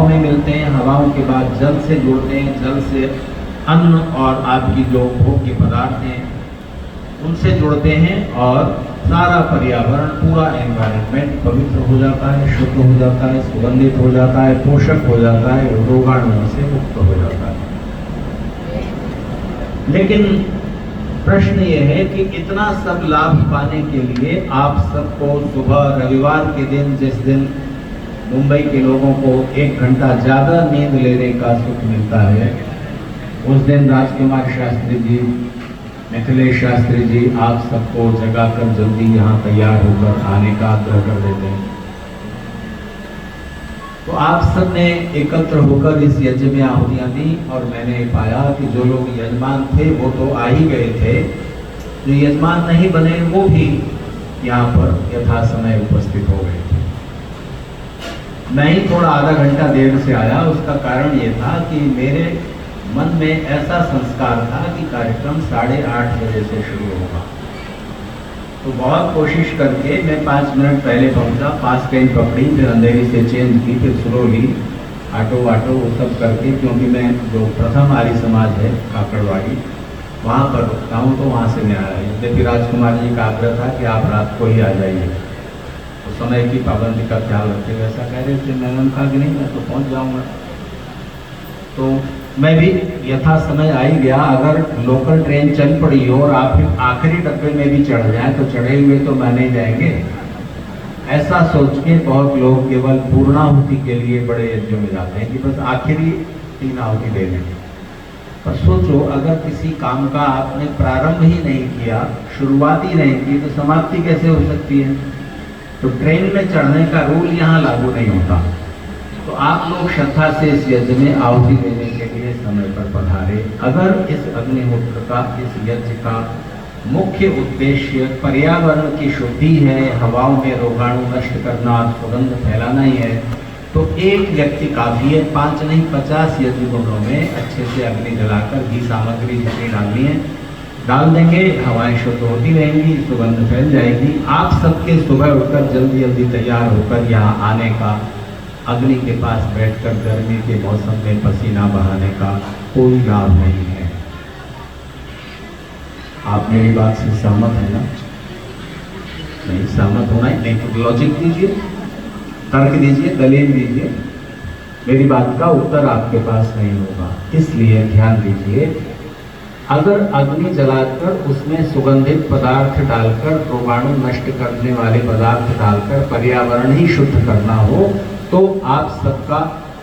हवाओं में मिलते हैं, हवाओं के बाद जल से जुड़ते हैं, जल से अन्न और आपकी जो भोग्य पदार्थ हैं उनसे जुड़ते हैं और सारा पर्यावरण, पूरा एनवायरनमेंट पवित्र हो जाता है, शुद्ध हो जाता है, सुगंधित हो जाता है, पोषक हो जाता है, रोगाणुओं से मुक्त हो जाता है। लेकिन प्रश्न ये है कि इतना सब लाभ पाने के लिए आप सबको सुबह रविवार के दिन, जिस दिन मुंबई के लोगों को 1 घंटा ज़्यादा नींद लेने का सुख मिलता है, उस दिन राजकुमार शास्त्री जी, मिथिलेश शास्त्री जी आप सबको जगाकर जल्दी यहाँ तैयार होकर आने का आग्रह कर देते हैं। तो आप सब ने एकत्र होकर इस यज्ञ में आहुतियाँ दी और मैंने पाया कि जो लोग यजमान थे वो तो आ ही गए थे, जो यजमान नहीं बने वो भी यहाँ पर यथा समय उपस्थित हो गए थे। मैं ही थोड़ा आधा घंटा देर से आया। उसका कारण ये था कि मेरे मन में ऐसा संस्कार था कि कार्यक्रम 8:30 बजे से शुरू होगा। तो बहुत कोशिश करके मैं 5 मिनट पहले पहुंचा, पास ट्रेन पकड़ी, फिर अंधेरी से चेंज की, फिर स्लो ली, ऑटो वो सब करके, क्योंकि मैं जो प्रथम आर्य समाज है काकड़वाड़ी वहाँ पर रुकता हूँ, तो वहाँ से मैं आया। यद्यपि राजकुमार जी का आग्रह था कि आप रात को ही आ जाइए, तो समय की पाबंदी का ख्याल रखते, वैसा कह रहे थे। मैंने कहा कि नहीं, मैं तो पहुँच जाऊँगा। तो मैं भी यथा समय आ ही गया। अगर लोकल ट्रेन चल पड़ी हो और आप आखिरी डब्बे में भी चढ़ जाएं तो चढ़े हुए तो माने जाएंगे, ऐसा सोच के बहुत लोग केवल पूर्णाहुति के लिए बड़े यज्ञों में जाते हैं कि बस आखिरी 3 आहुति दे दें। पर सोचो, अगर किसी काम का आपने प्रारंभ ही नहीं किया, शुरुआत ही नहीं की, तो समाप्ति कैसे हो सकती है? तो ट्रेन में चढ़ने का रूल यहाँ लागू नहीं होता। तो आप लोग श्रद्धा से इस यज्ञ में आहुति देने के लिए समय पर पधारे। अगर इस अग्निहोत्र का, इस यज्ञ का मुख्य उद्देश्य पर्यावरण की शुद्धि है, हवाओं में रोगाणु नष्ट करना, सुगंध फैलाना ही है, तो एक व्यक्ति काफी है। 5 नहीं 50 यज्ञ कुंडों में अच्छे से अग्नि जलाकर घी सामग्री जितनी डालनी है डाल देंगे, हवाएं शुद्ध होती रहेंगी, सुगंध फैल जाएगी। आप सबके सुबह उठकर जल्दी जल्दी तैयार होकर यहाँ आने का, अग्नि के पास बैठकर गर्मी के मौसम में पसीना बहाने का कोई लाभ नहीं है। आप मेरी बात से सहमत है ना? नहीं सहमत होना ही नहीं तो लॉजिक दीजिए, तर्क दीजिए, दलील दीजिए। मेरी बात का उत्तर आपके पास नहीं होगा। इसलिए ध्यान दीजिए, अगर अग्नि जलाकर उसमें सुगंधित पदार्थ डालकर, रोगाणु नष्ट करने वाले पदार्थ डालकर पर्यावरण ही शुद्ध करना हो, तो आप सबका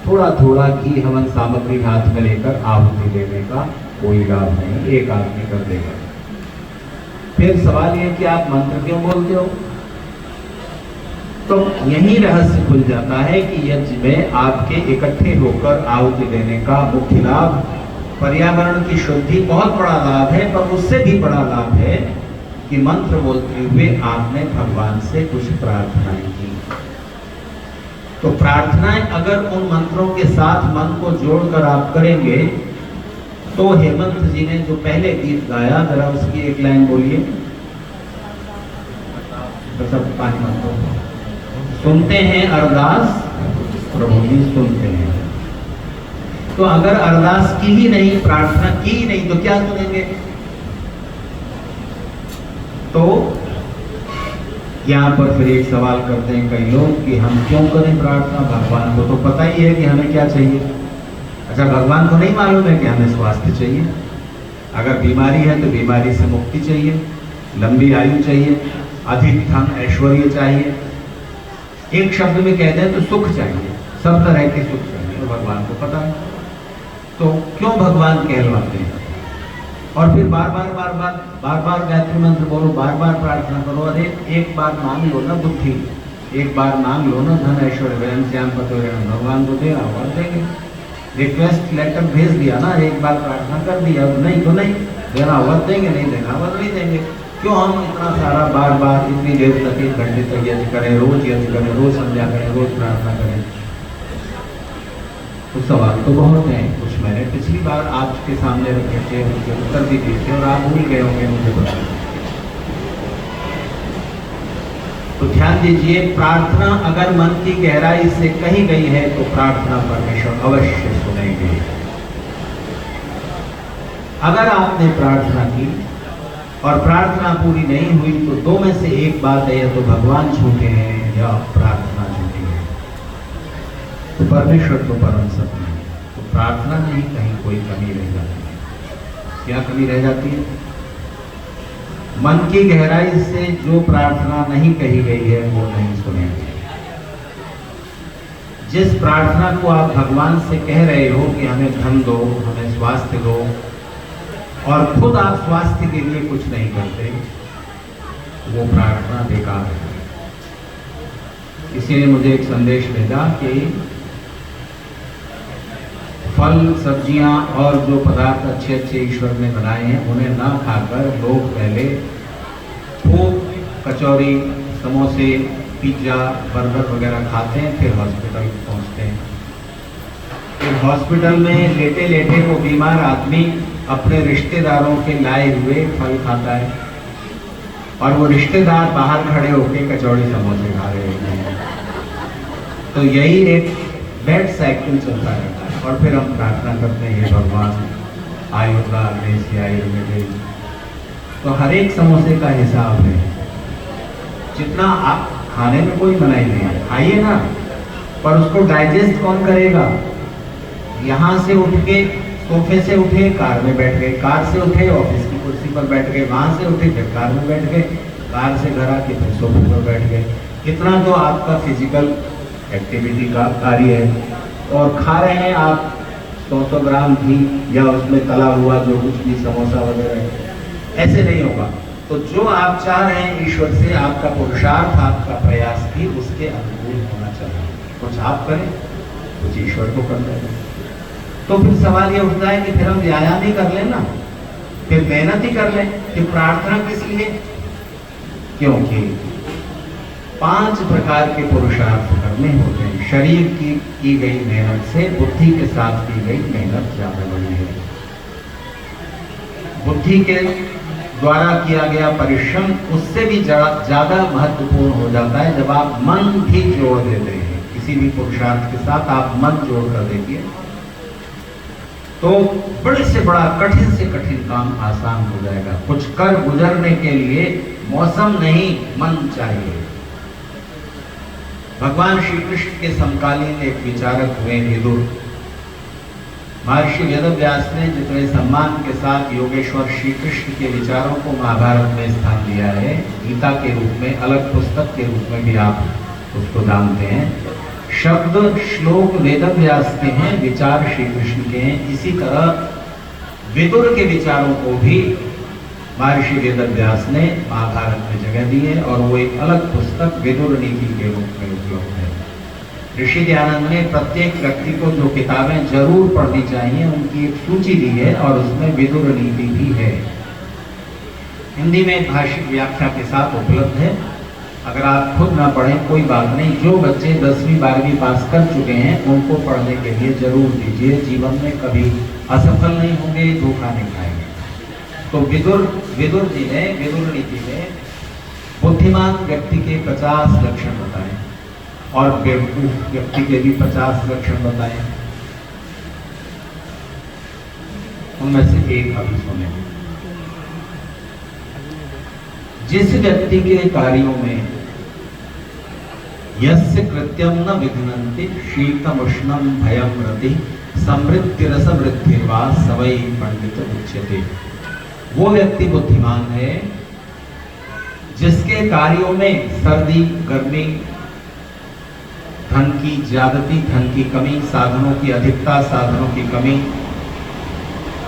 थोड़ा थोड़ा घी हवन सामग्री हाथ में लेकर आहुति देने का कोई लाभ नहीं, एक आदमी कर देगा। फिर सवाल ये कि आप मंत्र क्यों बोलते हो? तो यही रहस्य खुल जाता है कि यज्ञ में आपके इकट्ठे होकर आहुति देने का मुख्य लाभ पर्यावरण की शुद्धि बहुत बड़ा लाभ है, पर उससे भी बड़ा लाभ है कि मंत्र बोलते हुए आपने भगवान से कुछ प्रार्थनाएं की। तो प्रार्थनाएं अगर उन मंत्रों के साथ मन को जोड़कर आप करेंगे, तो हेमंत जी ने जो पहले गीत गाया, जरा उसकी एक लाइन बोलिए। तो सब 5 मंत्रों सुनते हैं अरदास, प्रभु जी सुनते हैं। तो अगर अरदास की ही नहीं, प्रार्थना की ही नहीं, तो क्या सुनेंगे? तो यहाँ पर फिर एक सवाल करते हैं कई लोग कि हम क्यों करें प्रार्थना? भगवान को तो पता ही है कि हमें क्या चाहिए। अच्छा, भगवान को नहीं मालूम है कि हमें स्वास्थ्य चाहिए? अगर बीमारी है तो बीमारी से मुक्ति चाहिए, लंबी आयु चाहिए, अधिक धन ऐश्वर्य चाहिए। एक शब्द में कहते हैं तो सुख चाहिए, सब तरह के सुख चाहिए, तो भगवान को पता है। तो क्यों भगवान कहलवाते हैं? और फिर बार बार गायत्री मंत्र बोलो, बार बार प्रार्थना करो। अरे एक बार मांग लो ना बुद्धि, एक बार मांग लो ना धन ऐश्वर्य, वैन श्याम पतोरे, भगवान को देगा और देंगे। रिक्वेस्ट लेटर भेज दिया ना, एक बार प्रार्थना कर दिया, नहीं तो नहीं देना होगा देंगे, नहीं देना होगा नहीं देंगे। क्यों हम इतना सारा बार बार इतनी देर तक 1 घंटे तक यज्ञ करें, रोज यज्ञ करें, रोज संध्या करें, रोज प्रार्थना करें? तो सवाल तो बहुत हैं। कुछ मैंने पिछली बार आपके सामने रखे थे, उनके उत्तर भी दिए थे और आप भूल गए होंगे, मुझे पता। तो ध्यान दीजिए, प्रार्थना अगर मन की गहराई से कही गई है तो प्रार्थना परमेश्वर अवश्य सुनेंगे। अगर आपने प्रार्थना की और प्रार्थना पूरी नहीं हुई तो दो में से एक बात है, या तो भगवान झूठे हैं या प्रार्थना झूठी है। तो परमेश्वर तो परम सत्य है, तो प्रार्थना में ही कहीं कोई कमी रह जाती है। क्या कमी रह जाती है? मन की गहराई से जो प्रार्थना नहीं कही गई है वो नहीं सुनेंगे। जिस प्रार्थना को आप भगवान से कह रहे हो कि हमें धन दो, हमें स्वास्थ्य दो, और खुद आप स्वास्थ्य के लिए कुछ नहीं करते, वो प्रार्थना बेकार है। किसी ने मुझे एक संदेश भेजा कि फल, सब्जियां और जो पदार्थ अच्छे अच्छे ईश्वर ने बनाए हैं उन्हें ना खाकर लोग पहले खूब कचौरी, समोसे, पिज्जा, बर्गर वगैरह खाते हैं, फिर हॉस्पिटल पहुंचते हैं। फिर हॉस्पिटल में लेटे लेटे वो बीमार आदमी अपने रिश्तेदारों के लाए हुए फल खाता है और वो रिश्तेदार बाहर खड़े होकर कचौड़ी समोसे खा रहे होते हैं। तो यही एक बैड साइकिल चलता रहता है। और फिर हम प्रार्थना करते हैं, हे भगवान आयुर्वेद, तो हर एक समोसे का हिसाब है। जितना आप खाने में कोई मनाही नहीं है, खाइए ना, पर उसको डाइजेस्ट कौन करेगा? यहाँ से उठ के सोफे से उठे, कार में बैठ गए, कार से उठे, ऑफिस की कुर्सी पर बैठ गए, वहां से उठे फिर कार में बैठ गए, कार से घर आके फिर सोफे पर बैठ गए। इतना तो आपका फिजिकल एक्टिविटी का कार्य है। और खा रहे हैं आप 100 ग्राम घी या उसमें तला हुआ जो कुछ भी समोसा वगैरह है, ऐसे नहीं होगा। तो जो आप चाह रहे हैं ईश्वर से, आपका पुरुषार्थ, आपका प्रयास भी उसके अनुकूल होना चाहिए। कुछ आप करें, कुछ ईश्वर को कर दें। तो फिर सवाल ये उठता है कि फिर हम व्यायाम ही कर लें ना, फिर मेहनत ही कर लें, कि प्रार्थना किस लिए? क्योंकि 5 प्रकार के पुरुषार्थ करने होते हैं। शरीर की गई मेहनत से बुद्धि के साथ की गई मेहनत ज्यादा बड़ी है। बुद्धि के द्वारा किया गया परिश्रम उससे भी ज्यादा महत्वपूर्ण हो जाता है जब आप मन भी जोड़ देते हैं। किसी भी पुरुषार्थ के साथ आप मन जोड़ कर देखिए तो बड़े से बड़ा, कठिन से कठिन काम आसान हो जाएगा। कुछ कर गुजरने के लिए मौसम नहीं, मन चाहिए। भगवान श्री कृष्ण के समकालीन एक विचारक हुए विदुर। महर्षि वेदव्यास ने जितने सम्मान के साथ योगेश्वर श्री कृष्ण के विचारों को महाभारत में स्थान दिया है, गीता के रूप में, अलग पुस्तक के रूप में भी आप उसको जानते हैं। शब्द श्लोक वेदव्यास के हैं, विचार श्री कृष्ण के हैं। इसी तरह विदुर के विचारों को भी महर्षि वेदव्यास ने महाभारत में जगह दी है और वो एक अलग पुस्तक विदुर नीति के रूप में उपलब्ध है। ऋषि दयानंद ने प्रत्येक व्यक्ति को जो किताबें जरूर पढ़नी चाहिए उनकी एक सूची दी है और उसमें विदुर नीति भी है। हिंदी में भाषिक व्याख्या के साथ उपलब्ध है। अगर आप खुद ना पढ़ें कोई बात नहीं, जो बच्चे 10वीं 12वीं पास कर चुके हैं उनको पढ़ने के लिए जरूर दीजिए। जीवन में कभी असफल नहीं होंगे, धोखा नहीं खाएंगे। तो विदुर जी ने विदुर नीति में बुद्धिमान व्यक्ति के 50 लक्षण बताए और बेवकूफ व्यक्ति के भी 50 लक्षण बताए। उनमें से एक अभी सुने। जिस व्यक्ति के कार्यों में यस्य कृत्यम न विघ्नन्ति शीतम उष्णम भयम रति समृद्धि रस वृद्धिर्वा सवै पंडित उच्यते। वो व्यक्ति बुद्धिमान है जिसके कार्यों में सर्दी, गर्मी, धन की ज्यादती, धन की कमी, साधनों की अधिकता, साधनों की कमी,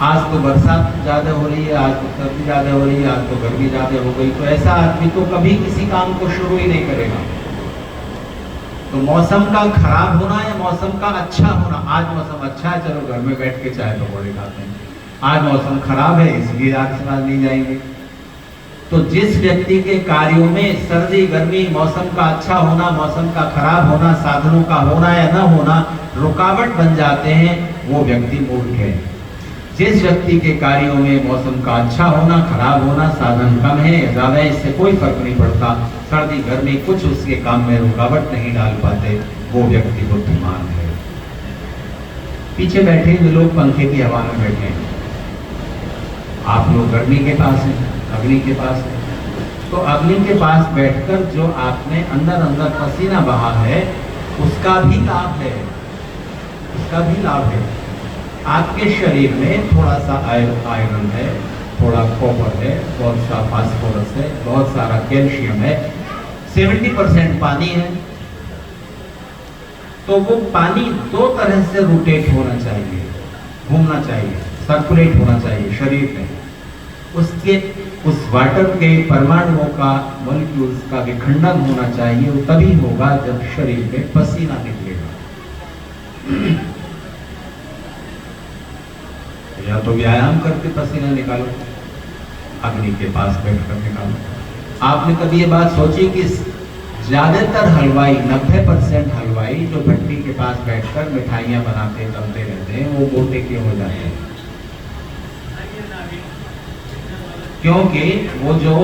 आज तो बरसात ज्यादा हो रही है, आज तो सर्दी ज्यादा हो रही है, आज तो गर्मी ज्यादा हो गई, तो ऐसा आदमी तो कभी किसी काम को शुरू ही नहीं करेगा। तो मौसम का खराब होना या मौसम का अच्छा होना, आज मौसम अच्छा है चलो घर में बैठ के चाय पकौड़े खाते हैं, आज मौसम खराब है इसलिए आज समाज नहीं जाएंगे। तो जिस व्यक्ति के कार्यों में सर्दी, गर्मी, मौसम का अच्छा होना, मौसम का खराब होना, साधनों का होना या न होना रुकावट बन जाते हैं, वो व्यक्ति मूर्ख है। जिस व्यक्ति के कार्यों में मौसम का अच्छा होना, खराब होना, साधन कम है या ज्यादा है, इससे कोई फर्क नहीं पड़ता, सर्दी गर्मी कुछ उसके काम में रुकावट नहीं डाल पाते, वो व्यक्ति बुद्धिमान है। पीछे बैठे हुए लोग पंखे की हवा में बैठे हैं, आप लोग गर्मी के पास हैं, अग्नि के पास है। तो अग्नि के पास बैठकर जो आपने अंदर अंदर पसीना बहा है, उसका भी लाभ है, उसका भी लाभ है। आपके शरीर में थोड़ा सा आयरन है, थोड़ा कॉपर है, बहुत सा फास्फोरस है, बहुत सारा कैल्शियम है, 70% पानी है। तो वो पानी दो तरह से रोटेट होना चाहिए, घूमना चाहिए, सर्कुलेट होना चाहिए शरीर में। उसके उस वाटर के परमाणुओं का, मॉलिक्यूल्स का विखंडन होना चाहिए, वो तभी होगा जब शरीर में पसीना निकलेगा। या तो व्यायाम करके पसीना निकालो, अग्नि के पास बैठकर निकालो। आपने कभी ये बात सोची कि ज्यादातर हलवाई, 90% हलवाई जो भट्टी के पास बैठकर मिठाइयां बनाते तलते रहते हैं, वो मोटे क्यों हो जाते हैं? क्योंकि वो जो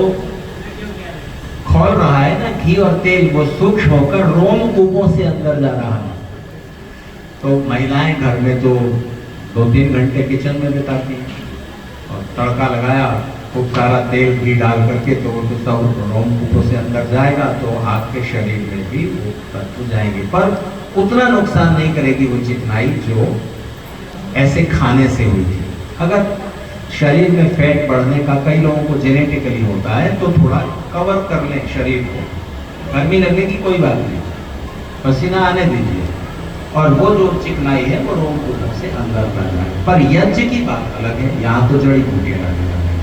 खोल रहा है ना घी और तेल, वो सूक्ष्म होकर रोमकूपों से अंदर जा रहा है। तो महिलाएं घर में तो 2-3 घंटे किचन में बिताती हैं और तड़का लगाया, खूब सारा तेल घी डाल करके, तो वो तो सब रोमकूपों से अंदर जाएगा, तो आपके शरीर में भी वो तत्व जाएंगे, पर उतना नुकसान नहीं करेगी वो चिकनाई जो ऐसे खाने से हुई थी। अगर शरीर में फैट बढ़ने का कई लोगों को जेनेटिकली होता है, तो थोड़ा कवर कर लें शरीर को, गर्मी लगेगी कोई बात नहीं, पसीना आने दीजिए, और वो जो चिकनाई है वो रोमकूपों से अंदर कर जाए। पर यज्ञ की बात अलग है, यहाँ तो जड़ी बूटियां डाली जाती हैं।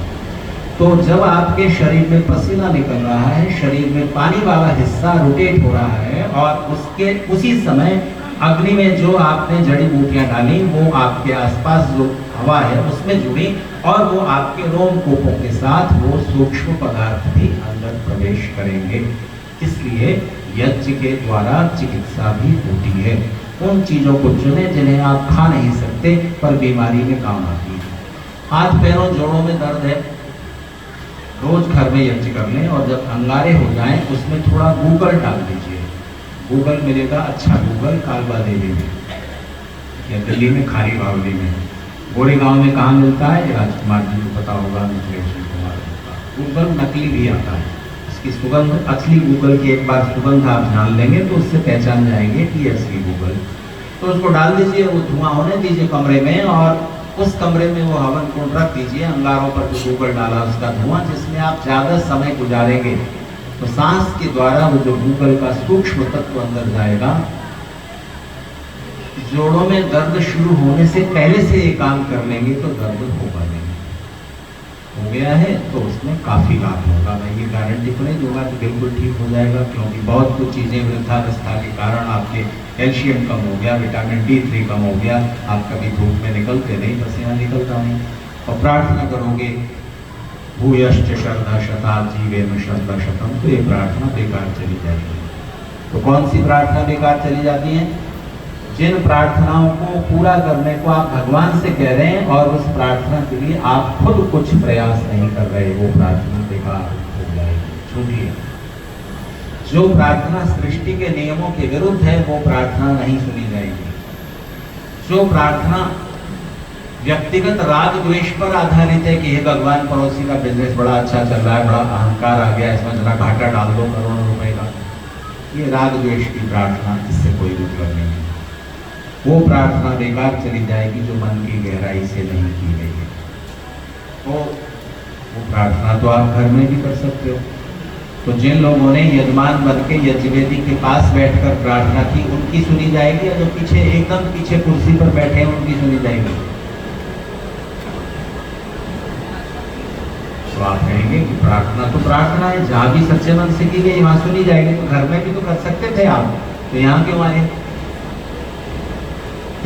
तो जब आपके शरीर में पसीना निकल रहा है, शरीर में पानी वाला हिस्सा रोटेट हो रहा है, और उसके उसी समय अग्नि में जो आपने जड़ी बूटियां डाली, वो आपके आसपास जो हवा है उसमें जुड़ी, और वो आपके रोमकूपों के साथ वो सूक्ष्म पदार्थ भी अंदर प्रवेश करेंगे। इसलिए यज्ञ के द्वारा चिकित्सा भी होती है। उन चीजों को चुने जिन्हें आप खा नहीं सकते पर बीमारी में काम आती है। हाथ पैरों जोड़ों में दर्द है, रोज घर में यज्ञ कर लें, और जब अंगारे हो जाएं उसमें थोड़ा गूगल डाल दीजिए। गूगल मिलेगा, अच्छा गूगल कालबा देवी में या दिल्ली में खारी बावली में। गोरेगांव में कहाँ मिलता है, राजकुमार जी को पता होगा, मिथिलेश कुमार का। गूगल नकली भी आता है, इसकी सुगंध, असली गूगल की एक बार सुगंध आप जान लेंगे तो उससे पहचान जाएंगे कि असली गूगल। तो उसको डाल दीजिए, वो धुआं होने दीजिए कमरे में, और उस कमरे में वो हवन कुंड रख दीजिए, अंगारों पर जो गूगल डाला उसका धुआं, जिसमें आप ज्यादा समय गुजारेंगे। तो सांस के द्वारा वो जो गूगल का सूक्ष्म तत्व अंदर जाएगा। जोड़ों में दर्द शुरू होने से पहले से ये काम कर लेंगे तो दर्द होगा नहीं, हो गया है तो उसमें काफी लाभ होगा। मैं ये गारंटी तो नहीं दूंगा कि बिल्कुल ठीक हो जाएगा, क्योंकि बहुत कुछ चीजें वृद्धावस्था के कारण आपके कैल्शियम कम हो गया, विटामिन D3 कम हो गया, आप कभी धूप में निकलते नहीं, पसीना निकलता नहीं। और प्रार्थना करोगे भूयश्च शरदा शता जीवेम शरदा शतम, तो ये प्रार्थना बेकार चली जाएगी। तो कौन सी प्रार्थना बेकार चली जाती है? जिन प्रार्थनाओं को पूरा करने को आप भगवान से कह रहे हैं और उस प्रार्थना के लिए आप खुद कुछ प्रयास नहीं कर रहे, वो प्रार्थना बेकार हो जाएगी, झूठी है। जो प्रार्थना सृष्टि के नियमों के विरुद्ध है वो प्रार्थना नहीं सुनी जाएगी। जो प्रार्थना व्यक्तिगत राग द्वेष पर आधारित है कि हे भगवान पड़ोसी का बिजनेस बड़ा अच्छा चल रहा है, बड़ा अहंकार आ गया, इसमें जरा घाटा डाल दो करोड़ों रुपए का, ये राग द्वेष की प्रार्थना, इससे कोई मतलब नहीं है। वो प्रार्थना बेकार चली जाएगी जो मन की गहराई से नहीं की गई है। तो वो प्रार्थना तो आप घर में भी कर सकते हो। तो जिन लोगों ने यजमान बन के यज्ञवेदी के पास बैठकर प्रार्थना की उनकी सुनी जाएगी, और जो पीछे एकदम पीछे कुर्सी पर बैठे हैं उनकी सुनी जाएगी। तो आप कहेंगे कि प्रार्थना तो प्रार्थना है, जहाँ भी सच्चे मन से की गई वहां सुनी जाएगी, तो घर में भी तो कर सकते थे आप, तो यहाँ क्यों आए?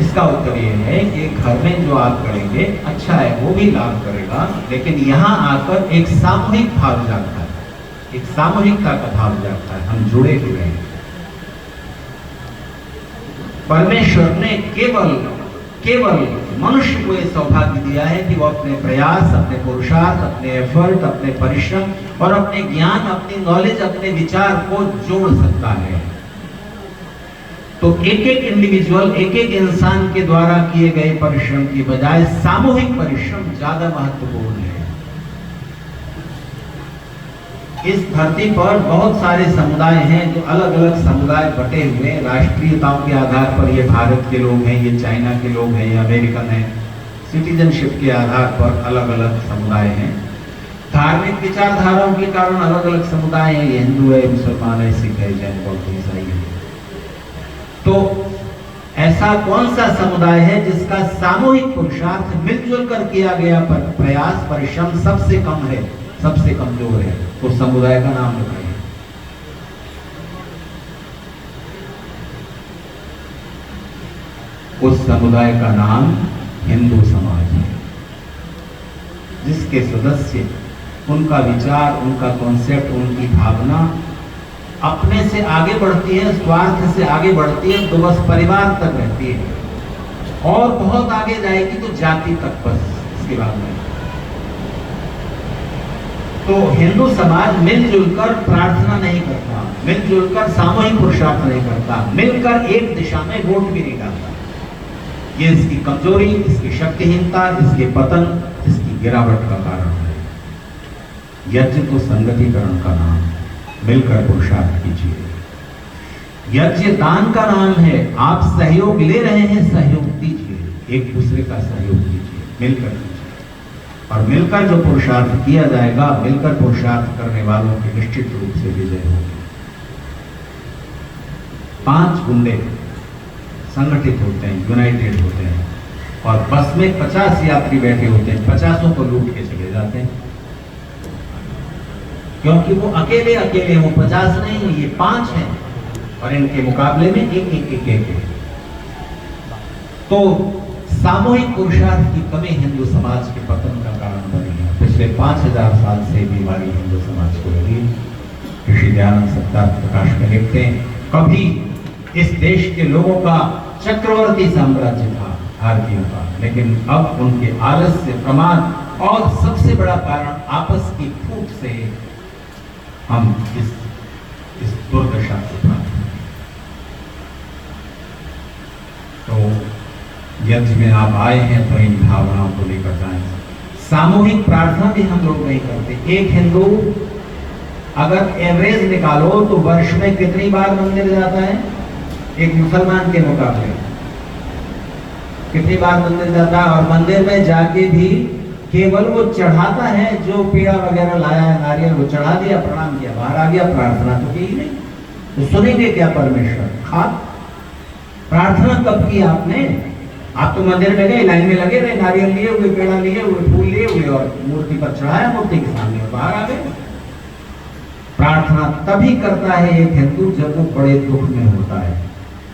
इसका उत्तर ये है कि घर में जो आप करेंगे अच्छा है, वो भी लाभ करेगा, लेकिन यहाँ आकर एक सामूहिक भाव जागता है, एक सामूहिकता का भाव जागता है, हम जुड़े हुए हैं। परमेश्वर ने केवल केवल मनुष्य को यह सौभाग्य दिया है कि वो अपने प्रयास, अपने पुरुषार्थ, अपने एफर्ट, अपने परिश्रम और अपने ज्ञान, अपनी नॉलेज, अपने विचार को जोड़ सकता है। तो एक एक इंडिविजुअल, एक एक इंसान के द्वारा किए गए परिश्रम की बजाय सामूहिक परिश्रम ज्यादा महत्वपूर्ण है। इस धरती पर बहुत सारे समुदाय हैं जो अलग अलग समुदाय बटे हुए, राष्ट्रीयताओं के आधार पर ये भारत के लोग हैं, ये चाइना के लोग हैं, ये अमेरिकन हैं, सिटीजनशिप के आधार पर अलग अलग समुदाय हैं। धार्मिक विचारधाराओं के कारण अलग अलग समुदाय हैं, ये हिंदू है, मुसलमान है, सिख है, जैन, बौद्ध, ईसाई है। तो ऐसा कौन सा समुदाय है जिसका सामूहिक पुरुषार्थ मिलजुल कर किया गया प्रयास, परिश्रम सबसे कम है, सबसे कमजोर है? उस समुदाय का नाम बताइए। उस समुदाय का नाम हिंदू समाज है, जिसके सदस्य, उनका विचार, उनका कॉन्सेप्ट, उनकी भावना अपने से आगे बढ़ती है, स्वार्थ से आगे बढ़ती है तो बस परिवार तक रहती है, और बहुत आगे जाएगी तो जाति तक, बस इसके बाद में। तो हिंदू समाज मिलजुल कर प्रार्थना नहीं करता, मिलजुल कर सामूहिक पुरुषार्थ नहीं करता, मिलकर एक दिशा में वोट भी नहीं डालता। ये इसकी कमजोरी, इसकी शक्तिहीनता, इसके पतन, इसकी गिरावट का कारण है। यज्ञ तो संगतिकरण का नाम है, मिलकर पुरुषार्थ कीजिए। यज्ञ दान का नाम है, आप सहयोग ले रहे हैं, सहयोग दीजिए, एक दूसरे का सहयोग कीजिए, मिलकर कीजिए। और मिलकर जो पुरुषार्थ किया जाएगा, मिलकर पुरुषार्थ करने वालों की निश्चित रूप से विजय होगी। 5 गुंडे संगठित होते हैं, यूनाइटेड होते हैं, और बस में 50 यात्री बैठे होते हैं, 50 को लूट के चले जाते हैं, क्योंकि वो अकेले अकेले, वो 50 नहीं, ये 5 हैं, और इनके मुकाबले में एक। तो सामूहिक पुरुषार्थ की कमी हिंदू समाज के पतन का कारण बनी है। पिछले 5000 साल से बीमारी हिंदू समाज को लगी। ऋषि दयानंद सत्यार्थ प्रकाश में लिखते हैं, कभी इस देश के लोगों का चक्रवर्ती साम्राज्य था भारतीयों का, लेकिन अब उनके आलस्य, प्रमाद और सबसे बड़ा कारण आपस की फूट से हम इस दुर्दशा से प्राप्त हुए। तो यज्ञ में आप आए हैं तो इन भावनाओं को लेकर जाएं। सामूहिक प्रार्थना भी हम लोग नहीं करते। एक हिंदू अगर एवरेज निकालो तो वर्ष में कितनी बार मंदिर जाता है? एक मुसलमान के मुकाबले कितनी बार मंदिर जाता है? और मंदिर में जाके भी केवल वो चढ़ाता है, जो पीड़ा वगैरह लाया है, नारियल, वो चढ़ा दिया, प्रणाम किया, बाहर आ गया, प्रार्थना तो की नहीं। तो सुनेंगे क्या परमेश्वर? प्रार्थना कब की आपने? आप तो मंदिर में गए, लाइन में लगे रहे, नारियल लिए हुए, पेड़ा लिए हुए, फूल लिए हुए, और मूर्ति पर चढ़ाया, मूर्ति के सामने, और बाहर आ गए। प्रार्थना तभी करता है एक हिंदू जब वो बड़े दुख में होता है,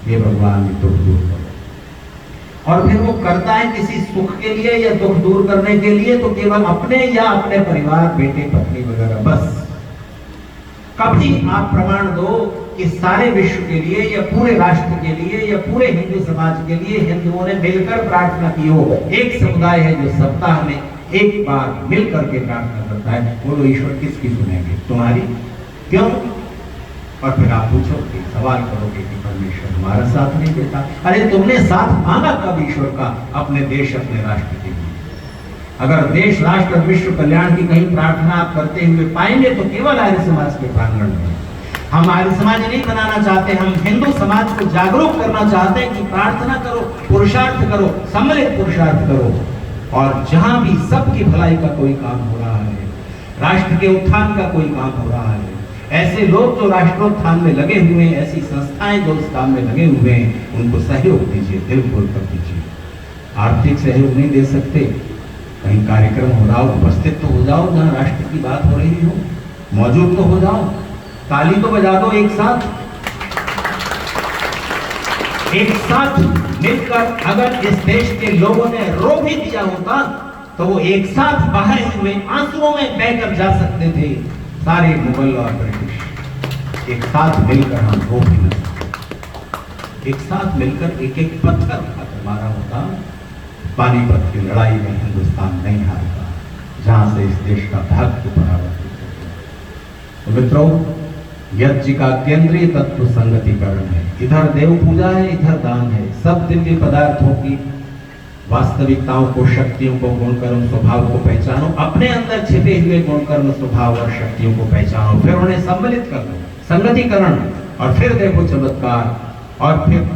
ये भगवान दुख दूर करो। और फिर वो करता है किसी सुख के लिए या दुख दूर करने के लिए, तो केवल अपने या अपने परिवार, बेटे, पत्नी वगैरह, बस। कभी आप प्रमाण दो कि सारे विश्व के लिए या पूरे राष्ट्र के लिए या पूरे हिंदू समाज के लिए हिंदुओं ने मिलकर प्रार्थना की हो। एक समुदाय है जो सप्ताह में एक बार मिलकर के प्रार्थना करता है। बोलो ईश्वर किसकी सुनेंगे? तुम्हारी? क्यों? और फिर आप पूछोगे, सवाल करोगे कि परमेश्वर हमारा साथ नहीं देता। अरे तुमने साथ मांगा कब ईश्वर का? अपने देश, अपने राष्ट्र के लिए। अगर देश, राष्ट्र, विश्व कल्याण की कहीं प्रार्थना आप करते हुए पाएंगे तो केवल आर्य समाज के प्रांगण में। हम आर्य समाज नहीं बनाना चाहते, हम हिंदू समाज को जागरूक करना चाहते हैं कि प्रार्थना करो, पुरुषार्थ करो, सम्मिलित पुरुषार्थ करो। और जहां भी सबकी भलाई का कोई काम हो रहा है, राष्ट्र के उत्थान का कोई काम हो रहा है, ऐसे लोग जो राष्ट्रोत्थान में लगे हुए हैं, ऐसी संस्थाएं जो इस काम में लगे हुए हैं, उनको सहयोग दीजिए, दिल खोल कर दीजिए। आर्थिक सहयोग नहीं दे सकते, कहीं कार्यक्रम हो रहा हो, उपस्थित तो हो जाओ, जहाँ राष्ट्र की बात हो रही हो, मौजूद तो हो जाओ, ताली तो बजा दो एक साथ। एक साथ मिलकर अगर इस देश के लोगों ने रो भी दिया होता तो वो एक साथ बहे हुए आंसुओं में बहकर जा सकते थे। सारे मुगल और ब्रिटिश एक साथ मिलकर हम रो भी न सकते। एक साथ मिलकर एक एक पत्थर मारा होता पानीपत की लड़ाई में हिंदुस्तान नहीं हारेगा, जहां से इस देश का भाग्य परावर्तित हो गया। तो मित्रों, यज्ञ का केंद्रीय तत्व संगतिकरण है। इधर देव पूजा है, इधर दान है। सब दिव्य पदार्थों की वास्तविकताओं को, शक्तियों को, गुण कर्म स्वभाव को पहचानो, अपने अंदर छिपे हुए गुण कर्म स्वभाव और शक्तियों को पहचानो, फिर उन्हें सम्मिलित कर दो, संगतिकरण, और फिर देखो चमत्कार। और फिर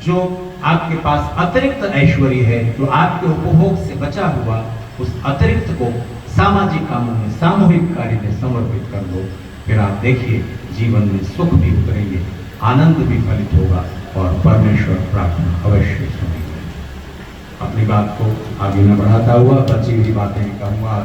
जो आपके पास अतिरिक्त ऐश्वर्य है, जो आपके उपभोग से बचा हुआ, उस अतिरिक्त को सामाजिक कामों में, सामूहिक कार्य में समर्पित कर दो। फिर आप देखिए जीवन में सुख भी उतरेंगे, आनंद भी फलित होगा और परमेश्वर प्रार्थना अवश्य सुनेंगे। अपनी बात को आगे न बढ़ाता हुआ बची हुई बातें कहूँगा।